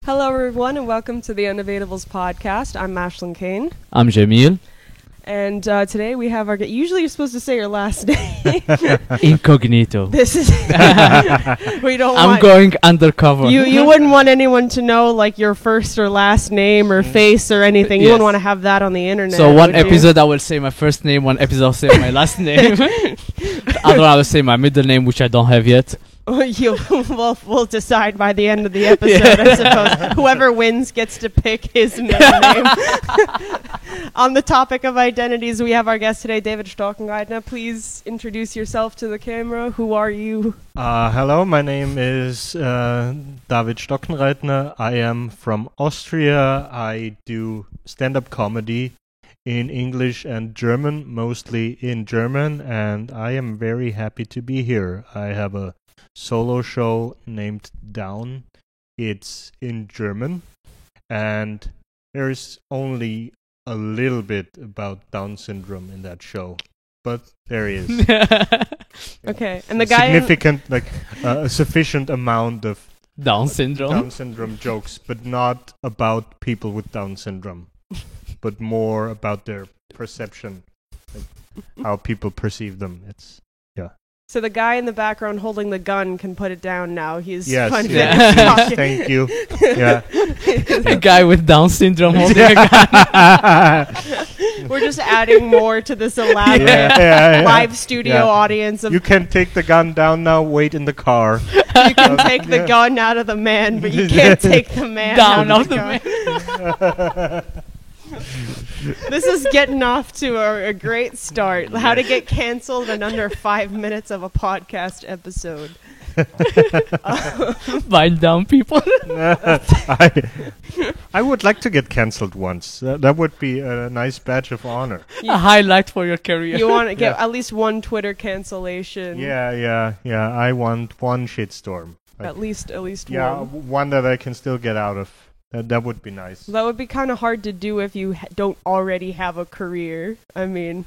Hello, everyone, and welcome to the Undebatable podcast. I'm Mashlyn Kane. I'm Jamil. And today we have our... Usually you're supposed to say your last name. Incognito. This is... we don't I'm going undercover. You wouldn't want anyone to know, like, your first or last name or face or anything. You wouldn't want to have that on the internet. So one episode I will say my first name, one episode I'll say my last name. The other one I will say my middle name, which I don't have yet. We'll decide by the end of the episode, I suppose. Whoever wins gets to pick his middle name. On the topic of identities, we have our guest today, David Stockenreitner. Please introduce yourself to the camera. Who are you? Hello, my name is David Stockenreitner. I am from Austria. I do stand-up comedy in English and German, mostly in German, and I am very happy to be here. I have a solo show named Down. It's in German, and there's only a little bit about Down syndrome in that show, but there is. Okay, and the guy significant, a sufficient amount of Down syndrome jokes, but not about people with Down syndrome, but more about their perception, like how people perceive them. So the guy in the background holding the gun can put it down now. He's yes, talking. Thank you. Yeah. A guy with Down syndrome holding a gun. We're just adding more to this elaborate live studio audience. You can take the gun down now. Wait in the car. You can take the gun out of the man, but you can't take the man down out of the man. This is getting off to a great start. How to get canceled in under 5 minutes of a podcast episode. Bind down people. I would like to get cancelled once. That would be a nice badge of honor. A highlight for your career. You want to get at least one Twitter cancellation. Yeah. I want one shitstorm. At least one. Yeah, one that I can still get out of. That would be nice. That would be kind of hard to do if you don't already have a career. I mean...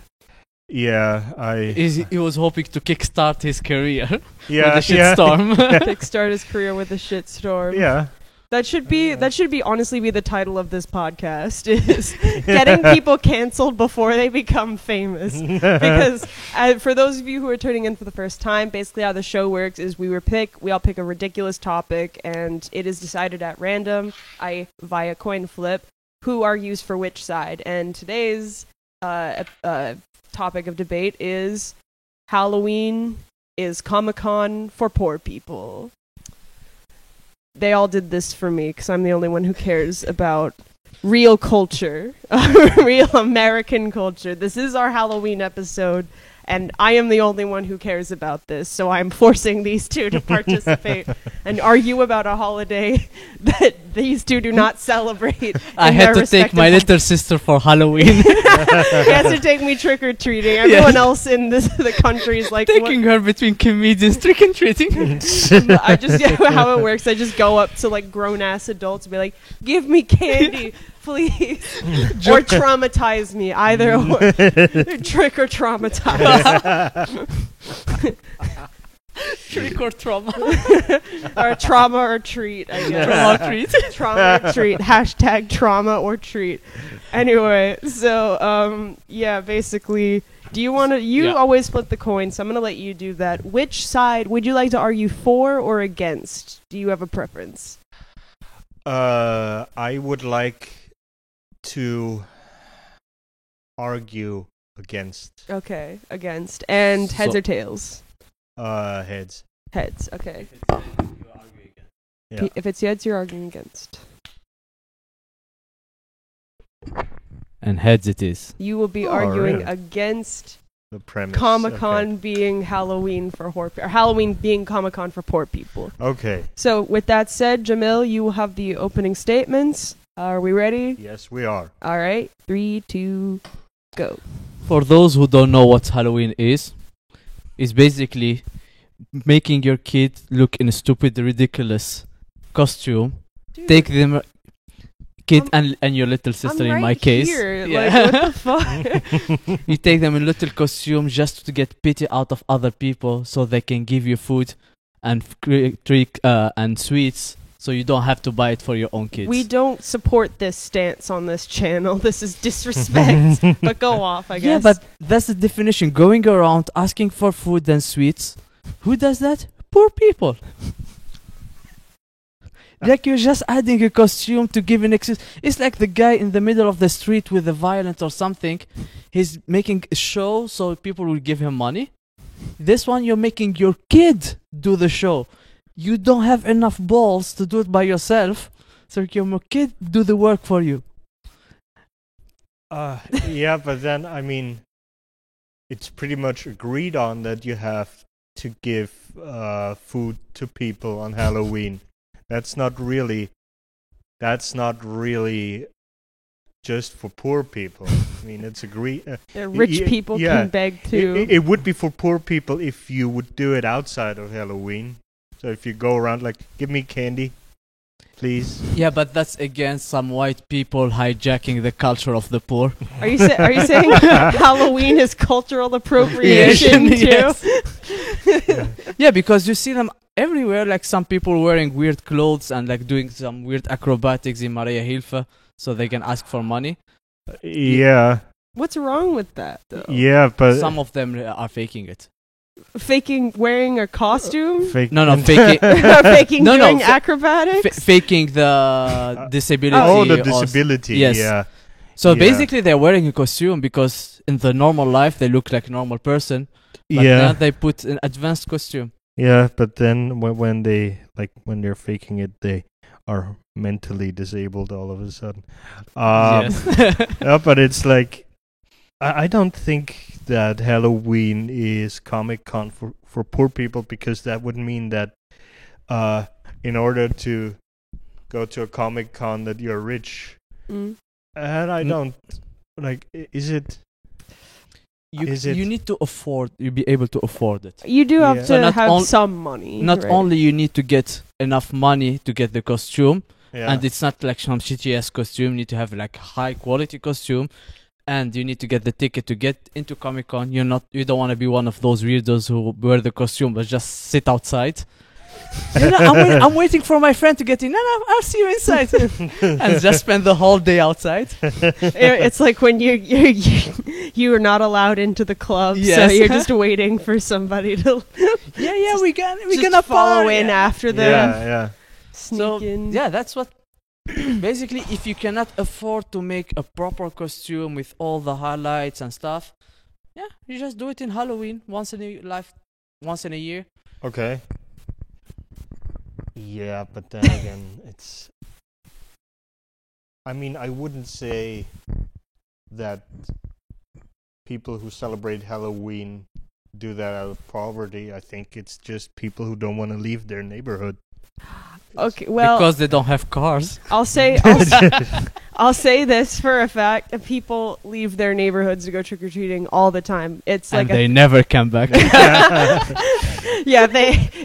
Yeah, He was hoping to kickstart his career with a shitstorm. Kickstart his career with a shitstorm. Yeah. That should be honestly be the title of this podcast, is getting people canceled before they become famous. Because for those of you who are tuning in for the first time, basically how the show works is we all pick a ridiculous topic, and it is decided at random, via coin flip, who argues for which side. And today's topic of debate is Halloween is Comic-Con for poor people. They all did this for me because I'm the only one who cares about real culture, real American culture. This is our Halloween episode, and I am the only one who cares about this, so I'm forcing these two to participate and argue about a holiday that these two do not celebrate. I had to take my little sister for Halloween. He has to take me trick-or-treating. Everyone else in the country is like... Taking her between comedians trick-or-treating. How it works, I just go up to like grown-ass adults and be like, give me candy, please. Or traumatize me, either or. Trick or traumatize. Trick or trauma. Or trauma or treat, I guess. Trauma or treat. Trauma or treat. Hashtag trauma or treat. Anyway, so, basically, do you want to... You always flip the coin, so I'm going to let you do that. Which side would you like to argue for or against? Do you have a preference? I would like to argue against. Okay, against. And heads or tails? Heads. Heads, okay. Yeah. If it's heads, you're arguing against. And heads it is. You will be arguing really? Against The premise. Comic-Con being Halloween for or Halloween being Comic-Con for poor people. Okay. So with that said, Jamil, you will have the opening statements. Are we ready? Yes, we are. All right. 3, 2, go. For those who don't know what Halloween is basically making your kid look in a stupid, ridiculous costume. Dude. Take them, kid and your little sister I'm in right my case. Here. Yeah. Like, what the fuck? You take them in little costume just to get pity out of other people so they can give you food and and sweets so you don't have to buy it for your own kids. We don't support this stance on this channel. This is disrespect. But go off, I guess. Yeah, but that's the definition. Going around asking for food and sweets. Who does that? Poor people. Like you're just adding a costume to give an excuse. It's like the guy in the middle of the street with a violent or something. He's making a show so people will give him money. This one, you're making your kid do the show. You don't have enough balls to do it by yourself, so your kid do the work for you. Yeah, but then, I mean, it's pretty much agreed on that you have to give food to people on Halloween. That's not really just for poor people. I mean, it's agreed. Rich people can beg too. It would be for poor people if you would do it outside of Halloween. So if you go around like, give me candy, please. Yeah, but that's against some white people hijacking the culture of the poor. Are you saying Halloween is cultural appropriation too? Yeah. Yeah, because you see them everywhere, like some people wearing weird clothes and like doing some weird acrobatics in Maria Hilfe so they can ask for money. Yeah. What's wrong with that, though? Yeah, but Some of them are faking it. Faking wearing a costume? fake. No, faking Faking No, doing fa- acrobatics? faking the disability. Oh, the or- disability. yes. Yeah. So Yeah. basically they're wearing a costume because in the normal life they look like a normal person. But Yeah. now they put an advanced costume. Yeah, but then when they're faking it, they are mentally disabled all of a sudden. Yes. Yeah, but it's like I don't think that Halloween is Comic-Con for poor people, because that would mean that in order to go to a Comic-Con that you're rich. Mm. And I don't like. Is it? Is it- You need to afford. You be able to afford it. You do have Yeah. to So not have on- some money. Not right? only you need to get enough money to get the costume, Yeah. and it's not like some shitty ass costume. You need to have like high quality costume, and you need to get the ticket to get into Comic Con. You don't want to be one of those weirdos who wear the costume but just sit outside. I'm waiting for my friend to get in. No, I'll see you inside, and just spend the whole day outside. It's like when you are not allowed into the club, so Yes. you're just waiting for somebody to Yeah, we're just gonna follow party. in after them. yeah. Sneak So in. yeah, that's what. Basically, if you cannot afford to make a proper costume with all the highlights and stuff, yeah, you just do it in Halloween once in a year. Okay. Yeah, but then again, it's. I mean, I wouldn't say that people who celebrate Halloween do that out of poverty. I think it's just people who don't want to leave their neighborhood. Okay, well, Because they don't have cars. I'll say this for a fact: that people leave their neighborhoods to go trick or treating all the time. It's And like they never come back.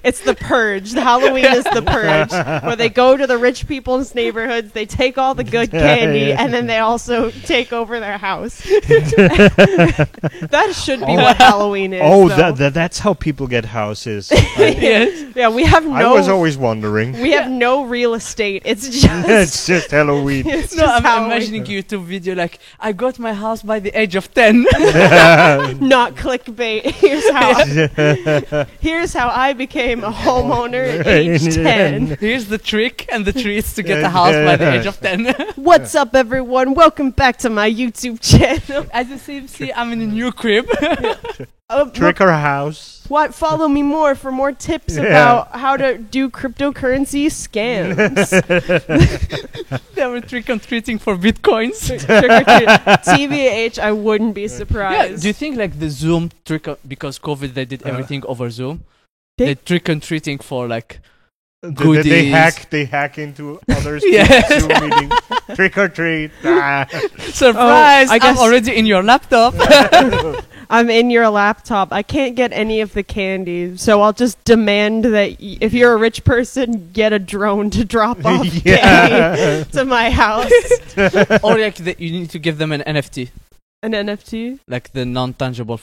it's the purge. The Halloween is the purge, where they go to the rich people's neighborhoods, they take all the good candy, and then they also take over their house. That should be what Halloween is. Oh, though. that's how people get houses. Yes. Yeah, we have I was no always wondering. we have no real estate. It's just It's just Halloween. it's No, just I'm Halloween. imagining YouTube video like, I got my house by the age of 10. Not clickbait. Here's how I became a homeowner at age 10. Here's the trick and the treats to get a house by the age of 10. What's up, everyone? Welcome back to my YouTube channel. As you see, I'm in a new crib. Trick or house. What? Follow me more for more tips Yeah. about how to do cryptocurrency scams. They were trick-or-treating for bitcoins. TBH, I wouldn't be Yeah, surprised. do you think like the Zoom because COVID they did everything over Zoom? They- They trick-or-treating for like They goodies. hack into others' Yes. Zoom meeting. Trick or treat. Ah. surprise! I guess- I'm already in your laptop. I'm in your laptop. I can't get any of the candy, so I'll just demand that if you're a rich person, get a drone to drop off candy Yeah. to my house. Or like you need to give them an NFT, An NFT? like the non-tangible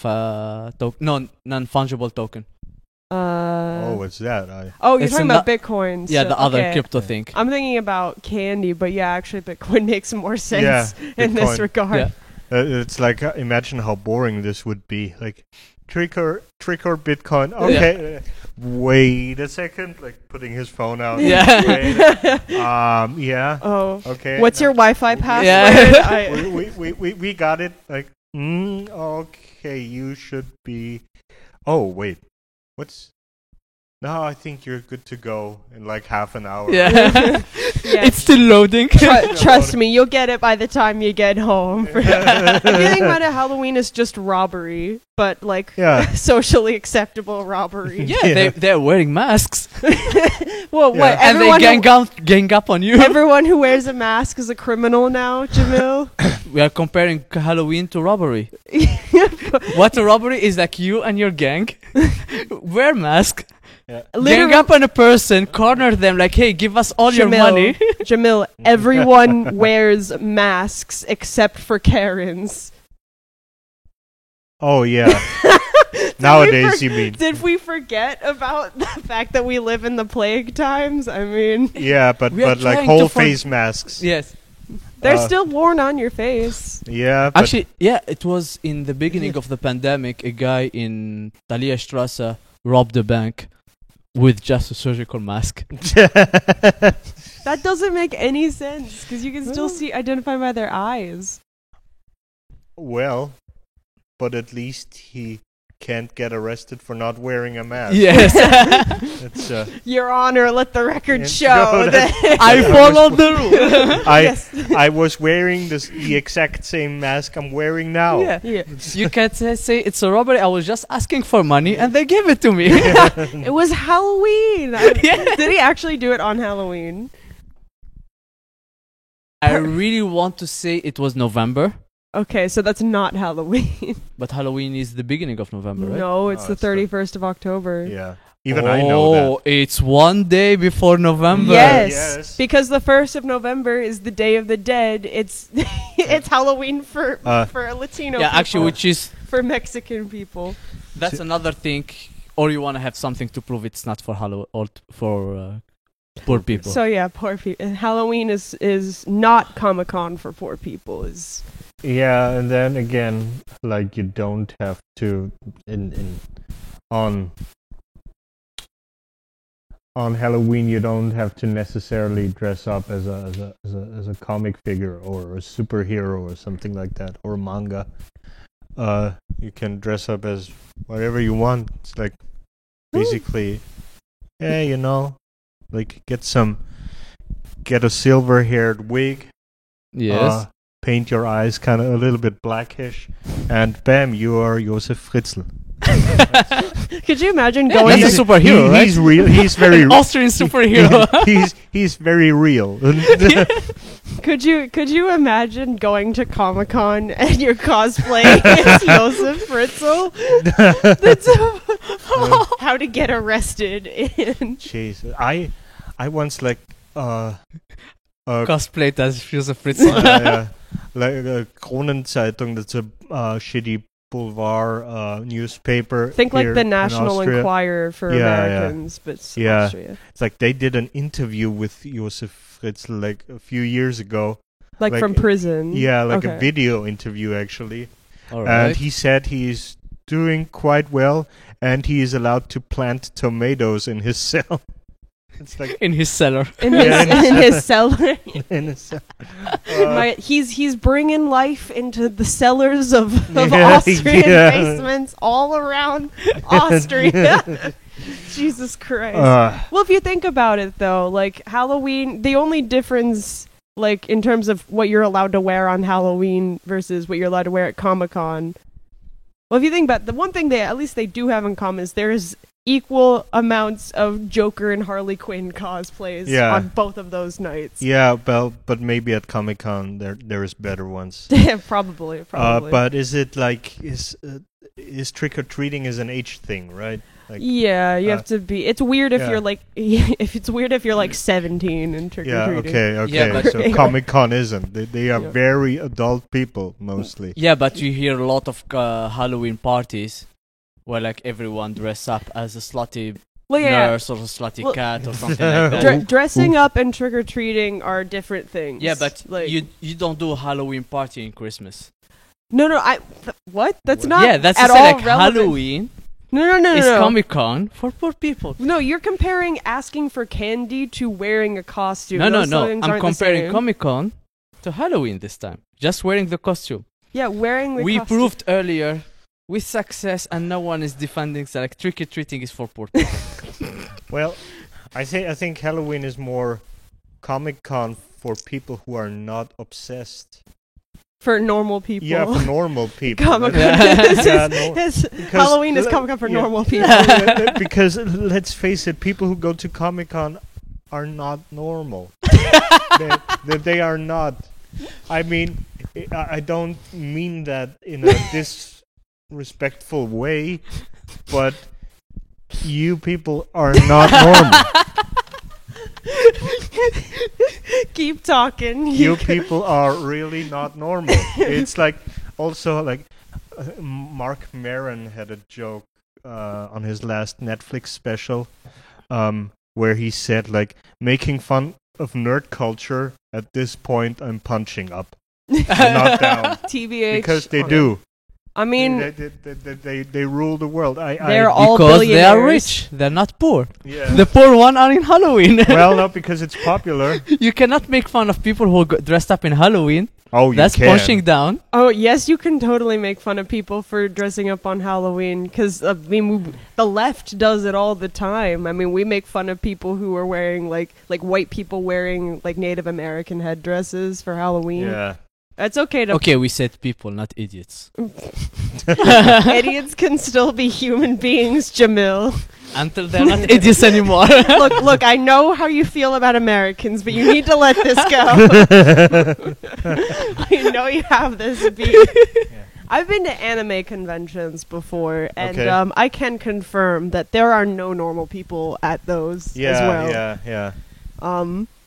non-fungible token. What's that? You're It's talking about Bitcoin. Yeah, so- the other okay. crypto thing. I'm thinking about candy, but yeah, actually, Bitcoin makes more sense in this Bitcoin. regard. Yeah. It's like imagine how boring this would be. Like trick or Bitcoin. Okay, wait a second. Like putting his phone out. Yeah. Wait. Yeah. Oh, Okay. what's your Wi-Fi password? Yeah. We got it. Like okay, you should be. Oh wait, what's? No, I think you're good to go in like half an hour. Yeah. Yeah. It's still loading. Trust me, you'll get it by the time you get home. If you think about it, Halloween is just robbery, but like Yeah. socially acceptable robbery. Yeah, they're wearing masks. Well, Yeah. what? And they Everyone gang up on you. everyone who wears a mask is a criminal now, Jamil. We are comparing Halloween to robbery. What a robbery is like you and your gang wear mask, gang up on a person, corner them like, hey, give us all your money. Jamil, everyone wears masks except for Karens. Oh yeah. Nowadays, you mean? Did we forget about the fact that we live in the plague times? I mean, Yeah, but We are like trying whole to face masks. Yes. they're Uh, still worn on your face. Yeah. But Actually, yeah, it was in the beginning of the pandemic, a guy in Thalia Strasse robbed a bank with just a surgical mask. That doesn't make any sense because you can still identify by their eyes. well, but at least he can't get arrested for not wearing a mask. Yes. It's, Your Honor, let the record Yeah, show no, that. I followed the rule. Yes. I was wearing the exact same mask I'm wearing now. Yeah. Yeah. You can't say it's a robbery. I was just asking for money and they gave it to me. It was Halloween. Did he actually do it on Halloween? I really want to say it was November, Okay, so that's not Halloween. but Halloween is the beginning of November, right? No, it's Oh, the it's the- 31st of October. Yeah. Even I know that. Oh, it's one day before November. Yes, Yes. because the 1st of November is the Day of the Dead. It's it's Halloween for Latino Yeah, people, actually, which is for Mexican people. that's another thing. Or you want to have something to prove it's not for Halloween or for poor people. So yeah, poor people. Halloween is not Comic-Con for poor people. Is Yeah, and then again, like you don't have to on Halloween you don't have to necessarily dress up as a comic figure or a superhero or something like that or manga. You can dress up as whatever you want. It's like basically, like get a silver-haired wig. yes. Paint your eyes kind of a little bit blackish, and bam, you are Josef Fritzl. could you imagine Yeah, going? that's To, a superhero, right? He's real. He's very. An Austrian superhero. he's very real. could you imagine going to Comic-Con and your cosplay is Josef Fritzl? That's how to get arrested in. Jeez, I once like Cosplayed as Josef Fritzl. like Kronenzeitung. That's a shitty boulevard newspaper. Think like here the in National Austria. Enquirer for Yeah, yeah. Americans, but it's Yeah. Austria. It's like they did an interview with Josef Fritzl like a few years ago. Like Like, from prison. Yeah, like a Okay. video interview actually. All And right. he said he's doing quite well, and he is allowed to plant tomatoes in his cell. It's like In his cellar. In his, Yeah. in his cellar. in his cell. He's bringing life into the cellars of Yeah, Austrian yeah. basements all around Austria. Jesus Christ. Well, if you think about it, though, like Halloween, the only difference, like in terms of what you're allowed to wear on Halloween versus what you're allowed to wear at Comic-Con. Well, if you think about it, the one thing at least they do have in common is there's equal amounts of Joker and Harley Quinn cosplays Yeah. on both of those nights. Yeah, but maybe at Comic-Con there is better ones. Probably. But is it like is trick or treating is an age thing, right? Like Yeah, you Uh, have to be. It's weird if yeah. you're like, if it's weird if you're like 17 and trick yeah, or treating. okay. Yeah, but- So Comic-Con isn't. They are Yeah. very adult people mostly. Yeah, but you hear a lot of Halloween parties where like everyone dress up as a slutty Well, yeah. nurse or a slutty Well- cat or something like that. Dressing up and trick or treating are different things. Yeah, but like you don't do a Halloween party in Christmas. no, what? That's not. Yeah, that's at to say, all like relevant. Halloween No. is Comic Con for poor people. No, you're comparing asking for candy to wearing a costume. No, Those no. things I'm aren't the comparing same. Comic Con to Halloween this time. Just wearing the costume. Yeah, wearing the We costume. proved earlier with success, and no one is defending that like trick or treating is for poor people. Well, I think Halloween is more Comic Con for people who are not obsessed. for normal people. Yeah, for normal people. Comic Con. Yeah. Halloween is Comic Con for yeah. normal people. Because let's face it, people who go to Comic Con are not normal. they are not. I mean, I don't mean that in a disrespectful way, but you people are not normal. Keep talking. You people are really not normal. It's like also like Mark Maron had a joke on his last Netflix special where he said like making fun of nerd culture at this point I'm punching up, not down, TBH. because they do. I mean, They rule the world. they're all Because they are billionaires. rich, they're not poor. Yeah. The poor one are in Halloween. Well, no, because it's popular. You cannot make fun of people who dressed up in Halloween. Oh, you That's can. punching down. Oh, yes, you can totally make fun of people for dressing up on Halloween because, I mean, the left does it all the time. I mean, we make fun of people who are wearing, like white people wearing, like, Native American headdresses for Halloween. Yeah. It's okay to... Okay, we said people, not idiots. Idiots can still be human beings, Jamil. Until they're not idiots anymore. Look, I know how you feel about Americans, but you need to let this go. I know you have this beat. I've been to anime conventions before, and Okay. I can confirm that there are no normal people at those as well. Yeah.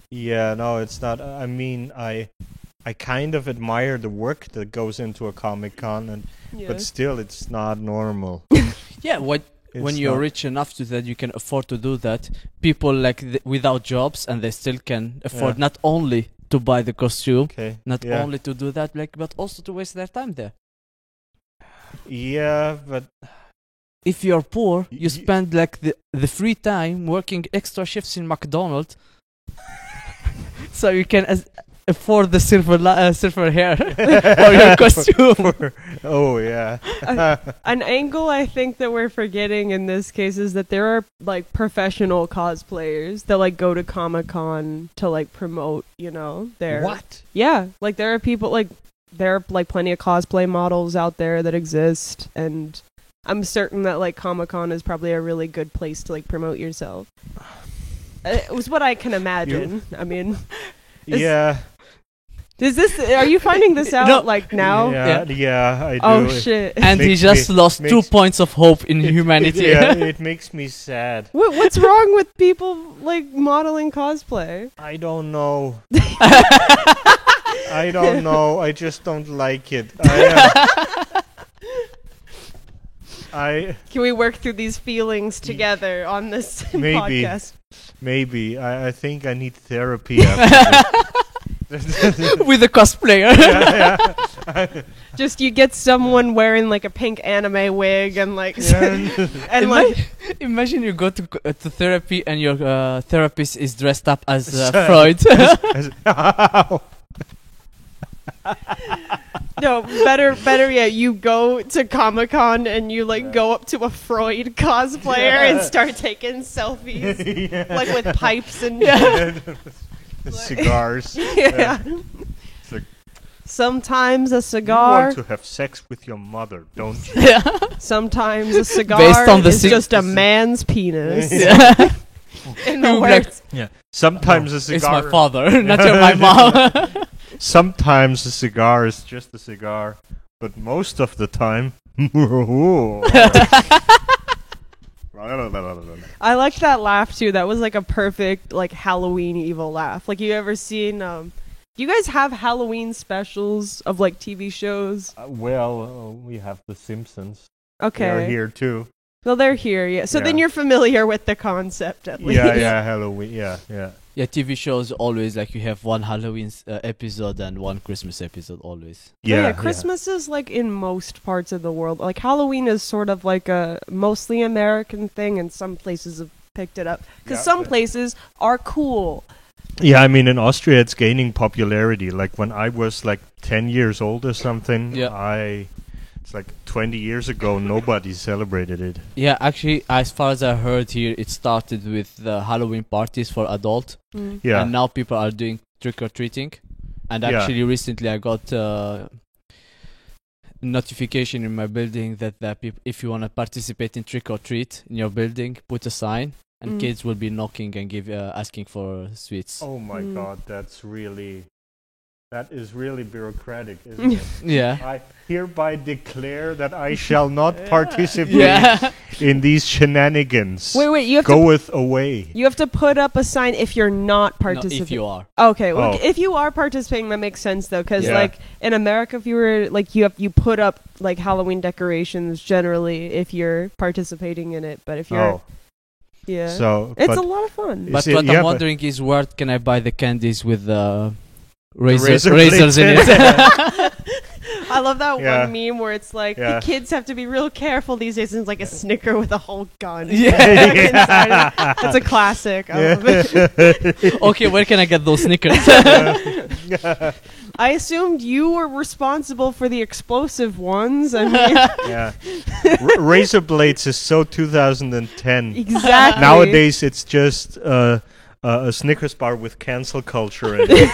Yeah, no, it's not. I mean, I kind of admire the work that goes into a Comic Con, Yeah. but still, it's not normal. Yeah, when It's you're not- rich enough to that you can afford to do that, people like without jobs and they still can afford Yeah. not only to buy the costume, Okay. not yeah. only to do that, like, but also to waste their time there. Yeah, but If you're poor, you Y- spend like the free time working extra shifts in McDonald's, so you can afford the silver hair for your costume. oh yeah. An angle I think that we're forgetting in this case is that there are like professional cosplayers that like go to Comic-Con to like promote, their What? Yeah, like there are people like there are like plenty of cosplay models out there that exist, and I'm certain that like Comic-Con is probably a really good place to like promote yourself. It was what I can imagine. I mean, Yeah. are you finding this out No. like now? Yeah, I do. Oh shit. And he Makes just me- lost 2 makes- points of hope in humanity. It makes me sad. What's wrong with people like modeling cosplay? I don't know. I don't know. I just don't like it. Can we work through these feelings together on this Maybe. podcast? Maybe. I think I need therapy after With a cosplayer. this. Just you get someone wearing like a pink anime wig and like and like Imagine you go to therapy and your therapist is dressed up as Freud. no better yet, you go to Comic-Con and you like go up to a Freud cosplayer and start taking selfies like with pipes and Cigars. yeah. It's like, Sometimes a you cigar, want to have sex with your mother, don't you? sometimes a cigar Based on the is sig- just a man's penis. Yeah. In the You'd be like, words. Yeah. Sometimes a It's cigar. my father, not my mom. Sometimes a cigar is just a cigar, but most of the time. I liked that laugh too. That was like a perfect like Halloween evil laugh. Like you ever seen do you guys have Halloween specials of like TV shows? Well, we have The Simpsons. Okay. They're here too. Well, they're here, yeah. So then Yeah. you're familiar with the concept at least. Yeah, Halloween. Yeah. Yeah, TV shows always like you have one Halloween episode and one Christmas episode always. Yeah, Christmas is like in most parts of the world. Like Halloween is sort of like a mostly American thing, and some places have picked it up because Yeah, some but- places are cool. Yeah, I mean, in Austria, it's gaining popularity. Like when I was like 10 years old or something, Yeah. it's like 20 years ago, nobody celebrated it. Yeah, actually, as far as I heard here, it started with the Halloween parties for adult, Yeah. and now people are doing trick or treating. And Yeah. actually, recently I got notification in my building that if you want to participate in trick or treat in your building, put a sign, and kids will be knocking and asking for sweets. Oh my God, that is really bureaucratic, isn't it? Yeah. I hereby declare that I shall not participate Yeah. in these shenanigans. Wait, you have Goeth away. You have to put up a sign if you're not No, participating. if you are. Okay, well, Oh. if you are participating, that makes sense though, because Yeah. like in America, if you were like you put up like Halloween decorations generally if you're participating in it, but if you're Oh, yeah, so it's but a lot of fun. You But see, what yeah, I'm but- wondering is where can I buy the candies with the razor razors in blades. it? I love that Yeah. one meme where it's like Yeah. the kids have to be real careful these days, and it's like a Snicker with a whole gun. Yeah. Inside of it. It's a classic. I love it. Okay, where can I get those Snickers? I assumed you were responsible for the explosive ones. I mean, Yeah. Razor blades is so 2010. exactly. Nowadays, it's just a Snickers bar with cancel culture in it.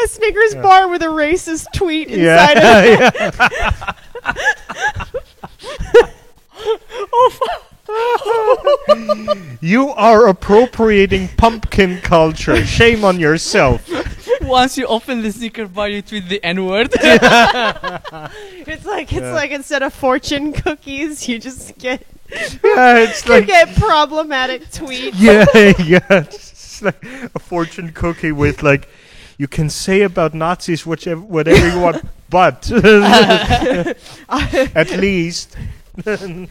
a Snickers Yeah. bar with a racist tweet inside Yeah. of it. You are appropriating pumpkin culture. Shame on yourself. Once you open the Snicker bar, you tweet the N-word. It's like Yeah. like instead of fortune cookies, you just get Yeah, it's you like get problematic tweets. yeah. It's like a fortune cookie with like you can say about Nazis whatever you want, but at least you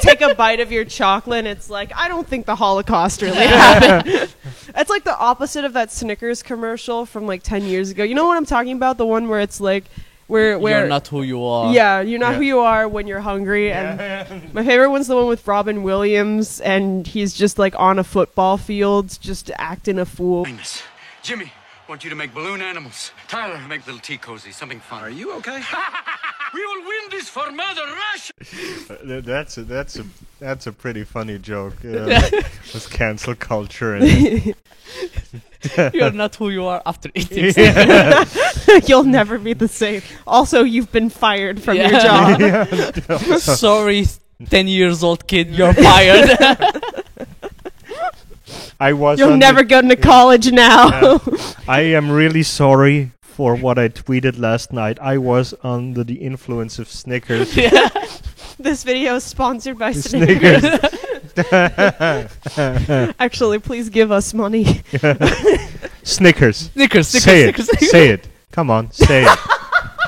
take a bite of your chocolate and it's like, I don't think the Holocaust really happened. It's like the opposite of that Snickers commercial from like 10 years ago. You know what I'm talking about? The one where it's like where You're not who you are. yeah, you're not Yeah. who you are when you're hungry. And my favorite one's the one with Robin Williams, and he's just like on a football field, just acting a fool. Jimmy, want you to make balloon animals. Tyler, make little tea cozy, something fun. Are you okay? We will win this for Mother Russia. That's a pretty funny joke. With cancel culture and You're not who you are after eating. You'll never be the same. Also, you've been fired from your Yeah. job. Sorry, 10 years old kid, you're fired. I was You'll on never go to college now. Yeah. I am really sorry for what I tweeted last night. I was under the influence of Snickers. This video is sponsored by Snickers. Actually, please give us money. Snickers. Snickers, Say it. Say it. Come on, say it.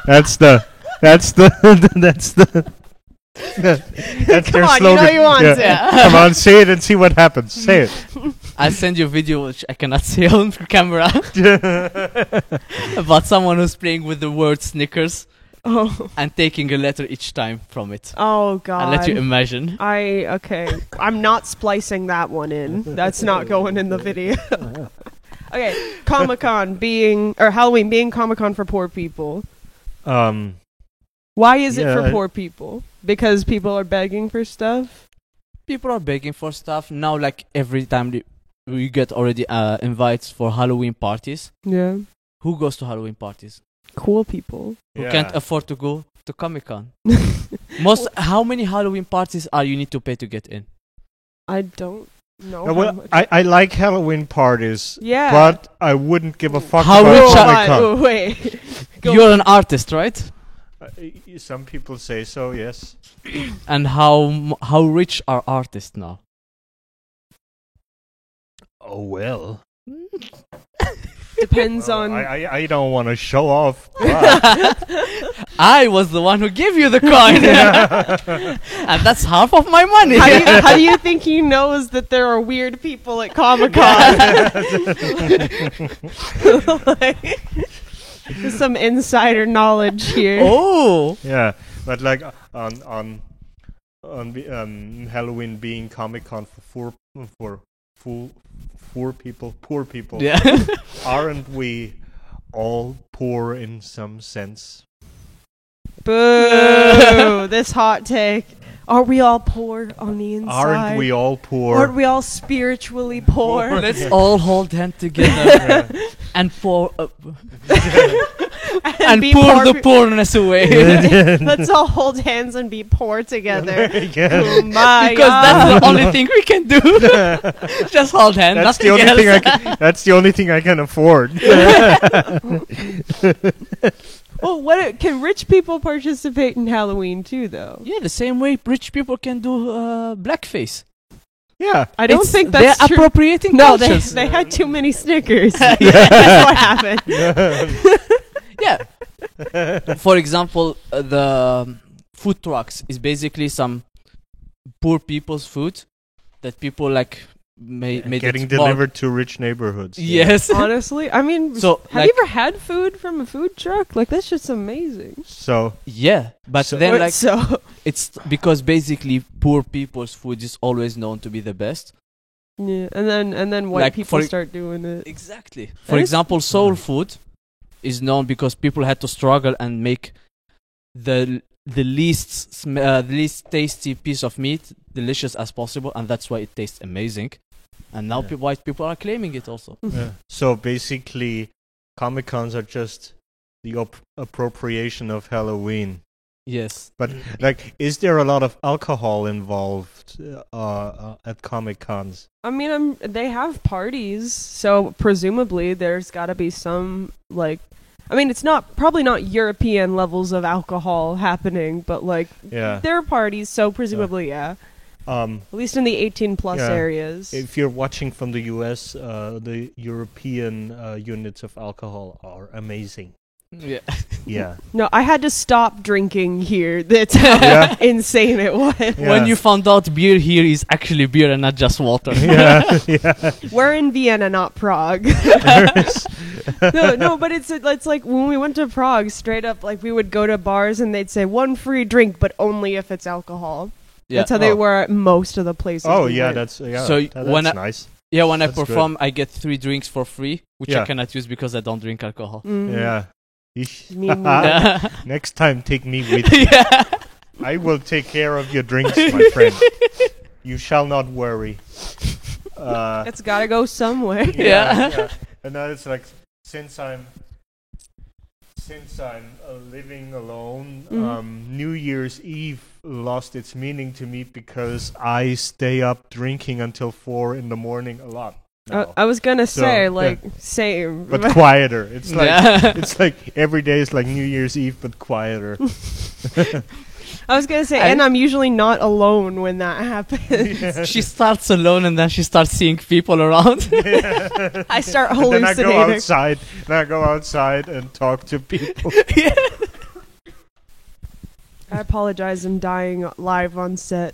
That's their Come on, you slogan. know you want Yeah. to. Yeah. Come on, say it and see what happens. Say it. I'll send you a video which I cannot say on camera about someone who's playing with the word Snickers Oh, and taking a letter each time from it. oh God. I'll let you imagine. Okay. I'm not splicing that one in. That's not going in the video. Okay, Comic-Con Halloween being Comic-Con for poor people. Why is it Yeah, for poor people? Because people are begging for stuff? People are begging for stuff now. Like every time we get already invites for Halloween parties. Yeah. Who goes to Halloween parties? Cool people. Who can't afford to go to Comic-Con? How many Halloween parties are you need to pay to get in? I don't know. how Well, much- I like Halloween parties, yeah. but I wouldn't give a fuck How about rich are- Comic-Con. Oh, wait. Go. You're an artist, right? Some people say so, yes. And how rich are artists now? Oh well. Depends Well, on. I don't want to show off. But I was the one who gave you the coin, and that's half of my money. How do you think he knows that there are weird people at Comic Con? There's some insider knowledge here. Oh, yeah, but like on the, Halloween being Comic-Con for poor people. yeah. Aren't we all poor in some sense? Boo! This hot take. Are we all poor on the inside? Aren't we all poor? Aren't we all spiritually poor? Let's all hold hands together and pour and be pour poor the pe- poorness away. Let's all hold hands and be poor together. Yeah. Kumbaya. Because that's the only thing we can do. Just hold hands. That's the nothing only thing else. that's the only thing I can afford. Oh, can rich people participate in Halloween too, though? Yeah, the same way rich people can do blackface. Yeah. I don't think that's they're true. appropriating No, cultures. they had too many Snickers. That's what happened. Yeah. For example, the food trucks is basically some poor people's food that people like made Getting it delivered to rich neighborhoods. Yes. Honestly, I mean, So, have like- you ever had food from a food truck? Like, that's just amazing. So Yeah, but So- then Wait, like so, it's because basically poor people's food is always known to be the best. yeah, and then white Like, people for- start doing it. Exactly. That For is- example, soul food is known because people had to struggle and make the least tasty piece of meat delicious as possible, and that's why it tastes amazing. And now Yeah. white people are claiming it also. so basically, Comic-Cons are just the appropriation of Halloween. Yes. But like, is there a lot of alcohol involved at Comic-Cons? I mean, they have parties, so presumably there's got to be some like. I mean, it's probably not European levels of alcohol happening, but like Yeah. there are parties, so presumably, yeah. At least in the 18 plus Yeah. areas. If you're watching from the US, the European units of alcohol are amazing. Yeah. Yeah. No, I had to stop drinking here. That's how Yeah. insane it was. When you found out beer here is actually beer and not just water. Yeah. Yeah. We're in Vienna, not Prague. no, but it's like when we went to Prague, straight up, like we would go to bars and they'd say one free drink, but only if it's alcohol. Yeah. That's how they Oh. were at most of the places. Oh we yeah, went. that's So that's when I- nice. Yeah, when I That's good. perform, I get 3 drinks for free, which I Yeah. cannot use because I don't drink alcohol. Mhm. Yeah. Eesh. Me neither. Yeah. Next time, take me with you. Yeah. I will take care of your drinks, my friend. You shall not worry. It's gotta go somewhere. Yeah. And now it's like since I'm living alone, Mhm. New Year's Eve lost its meaning to me because I stay up drinking until 4 in the morning a lot. now. I was gonna So, say, yeah. like, same. But quieter. It's like Yeah. it's like every day is like New Year's Eve, but quieter. I was gonna say, And- and I'm usually not alone when that happens. She starts alone and then she starts seeing people around. I start And then I go hallucinating. outside. Then I go outside and talk to people. I apologize, I'm dying live on set.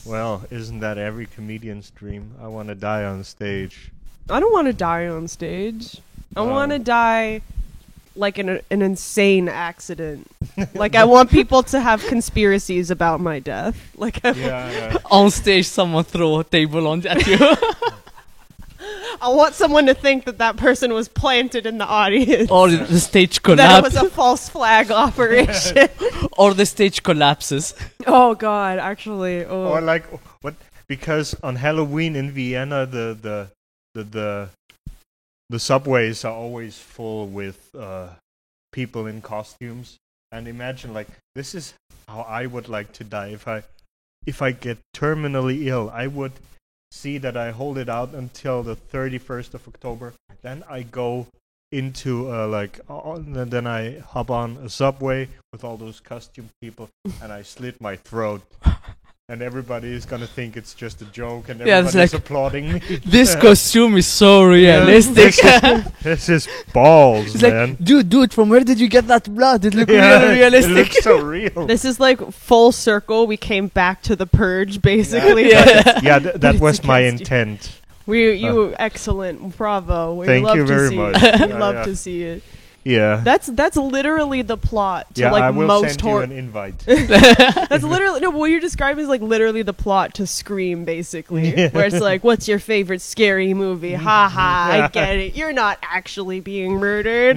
Well, isn't that every comedian's dream? I want to die on stage. I don't want to die on stage. I Oh. want to die like in an insane accident. Like I want people to have conspiracies about my death. Like Yeah. On stage, someone throw a table on at you. I want someone to think that that person was planted in the audience. Or the stage That it collapses. was a false flag operation. Or the stage collapses. Oh God, actually. Oh. Or like what? Because on Halloween in Vienna, the subways are always full with people in costumes. And imagine, like, this is how I would like to die if I get terminally ill. I would see that I hold it out until the 31st of October. Then I go into then I hop on a subway with all those costume people and I slit my throat and everybody is gonna think it's just a joke, and Yeah, it's everybody's like, applauding me. This costume is so realistic. This is balls, It's man. like, dude, from where did you get that blood? It looked Yeah, really realistic. It looks so real. This is like full circle. We came back to the purge, basically. Yeah. Yeah, But that it's was my against you. intent. You excellent, bravo. We Thank love you to very see much. It. We Yeah, love yeah. to see it. Yeah. That's literally the plot to Yeah, like I will most send you horror. an invite. That's literally no. What you're describing is like literally the plot to Scream, basically, Yeah. where it's like, "What's your favorite scary movie?" Ha ha! I get it. You're not actually being murdered.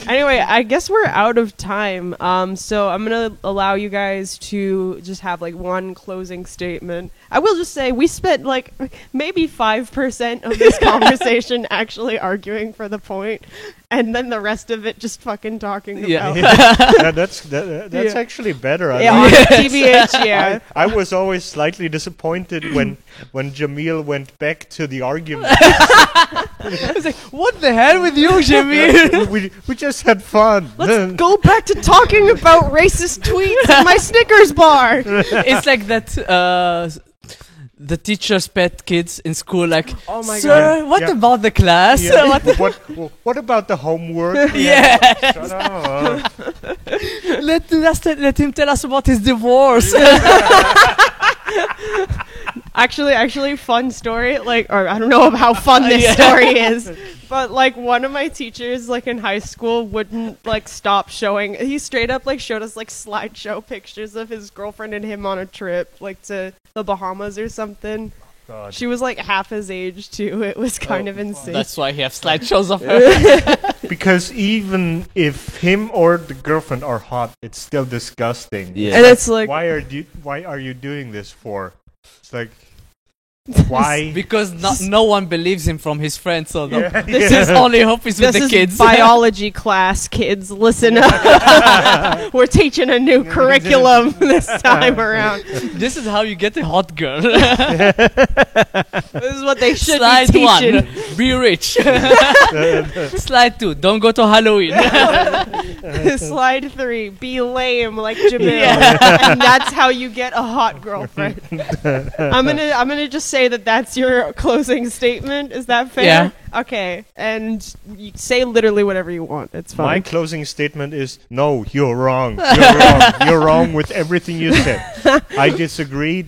Anyway, I guess we're out of time. So I'm gonna allow you guys to just have like one closing statement. I will just say we spent like maybe 5% of this conversation actually arguing for the point, and then the rest of it just fucking talking Yeah. about. Yeah, that's Yeah. actually better. I Yeah, like on TBH, yeah. I was always slightly disappointed when Jamil went back to the argument. What the hell with you, Jimmy? we just had fun. Let's go back to talking about racist tweets at my Snickers bar. It's like that. The teacher's pet kids in school, like, Oh my sir, God. what Yeah. about the class? Yeah, What what about the homework? Yeah. Shut up. let him tell us about his divorce. Actually, fun story. Like, or I don't know how fun this Yeah. story is, but like one of my teachers, like in high school, wouldn't like stop showing. He straight up like showed us like slideshow pictures of his girlfriend and him on a trip, like to the Bahamas or something. God. She was like half his age too. It was kind of insane. That's why he have slideshows of her. Because even if him or the girlfriend are hot, it's still disgusting. Yeah. And it's like, Why are you doing this for? It's like why? Because no one believes him from his friends, so Yeah, his only hope is with this the is kids. biology class, kids. Listen up. We're teaching a new curriculum this time around. This is how you get a hot girl. This is what they should Slide be teaching. 1, be rich. Slide 2, don't go to Halloween. Slide 3, be lame like Jamil. Yeah. And that's how you get a hot girlfriend. I'm gonna just say that that's your closing statement. Is that fair? Yeah. Okay. And you say literally whatever you want. It's My fine. closing statement is no, you're wrong. You're wrong. You're wrong with everything you said. I disagree.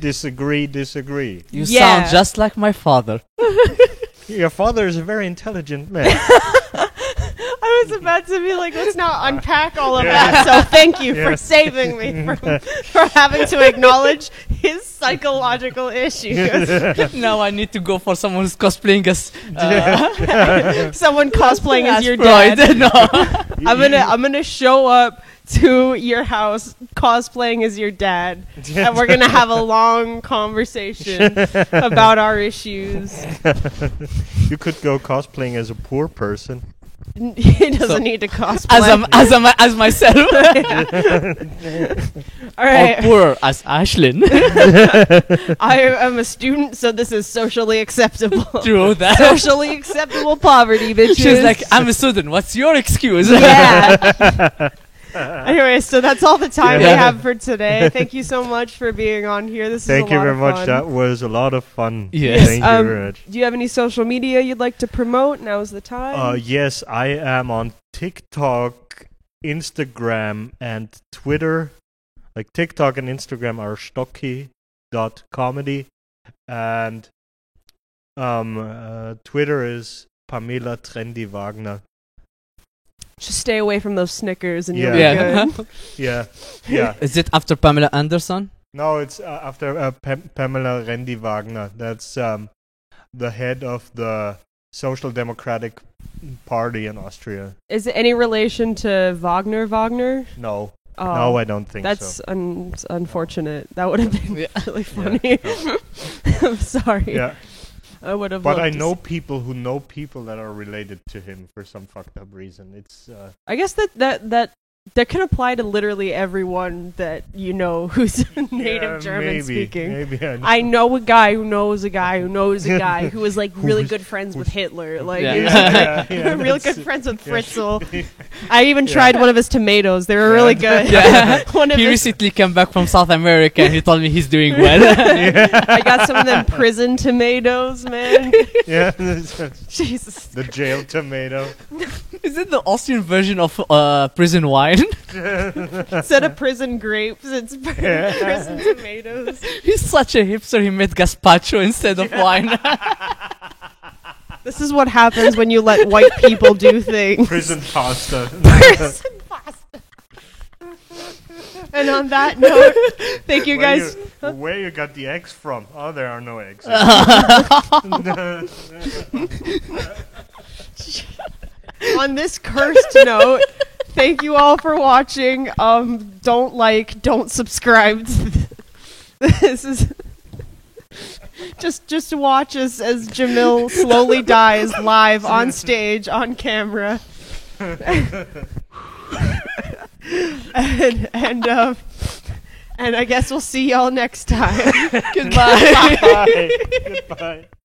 You Yeah. sound just like my father. Your father is a very intelligent man. I was about to be like, let's not unpack all of Yeah. that. So thank you for Yeah. saving me from having to acknowledge his psychological issues. Now I need to go for someone who's cosplaying as Someone cosplaying as your Freud. dad. No. I'm gonna show up to your house cosplaying as your dad, and we're gonna have a long conversation about our issues. You could go cosplaying as a poor person. He doesn't So, need to cosplay. as myself. All right, Or poor as Ashlyn. I am a student, so this is socially acceptable. True that. Socially acceptable poverty, bitches. She's like, I'm a student. What's your excuse? yeah. Anyway, so that's all the time we Yeah. have for today. Thank you so much for being on here. This Thank is a you lot very of much. fun. That was a lot of fun. Yes. Thank you very much. Do you have any social media you'd like to promote? Now's the time. Yes, I am on TikTok, Instagram, and Twitter. Like TikTok and Instagram are stocky.comedy, and Twitter is Pamela Trendy Wagner. Just stay away from those Snickers and Yeah. you'll Yeah. be good. Yeah, yeah. Is it after Pamela Anderson? No, it's after Pamela Rendi Wagner. That's the head of the Social Democratic Party in Austria. Is it any relation to Wagner? No, Oh, no, I don't think that's so. unfortunate. That would have been Yeah. really funny. I'm sorry. Yeah, I would have. but I loved to know see- people who know people that are related to him for some fucked up reason. It's I guess that That can apply to literally everyone that you know who's native German maybe, speaking. Maybe I know a guy who knows a guy who knows a guy who was like really good friends with Hitler. Like, Yeah. he was real that's- good friends with Fritzl. I even tried one of his tomatoes. They were really good. Yeah. One of He his, recently came back from South America and he told me he's doing well. I got some of them prison tomatoes, man. Yeah, Jesus. the jail tomato. Is it the Austrian version of prison wine? Instead of prison grapes, it's prison tomatoes. He's such a hipster, he made gazpacho instead of wine. This is what happens when you let white people do things. Prison pasta. Prison pasta. And on that note, thank you guys. Where you got the eggs from? Oh, there are no eggs. On this cursed note, thank you all for watching. Don't subscribe. This is just watch us as Jamil slowly dies live on stage on camera. And I guess we'll see y'all next time. Goodbye. Bye. Goodbye.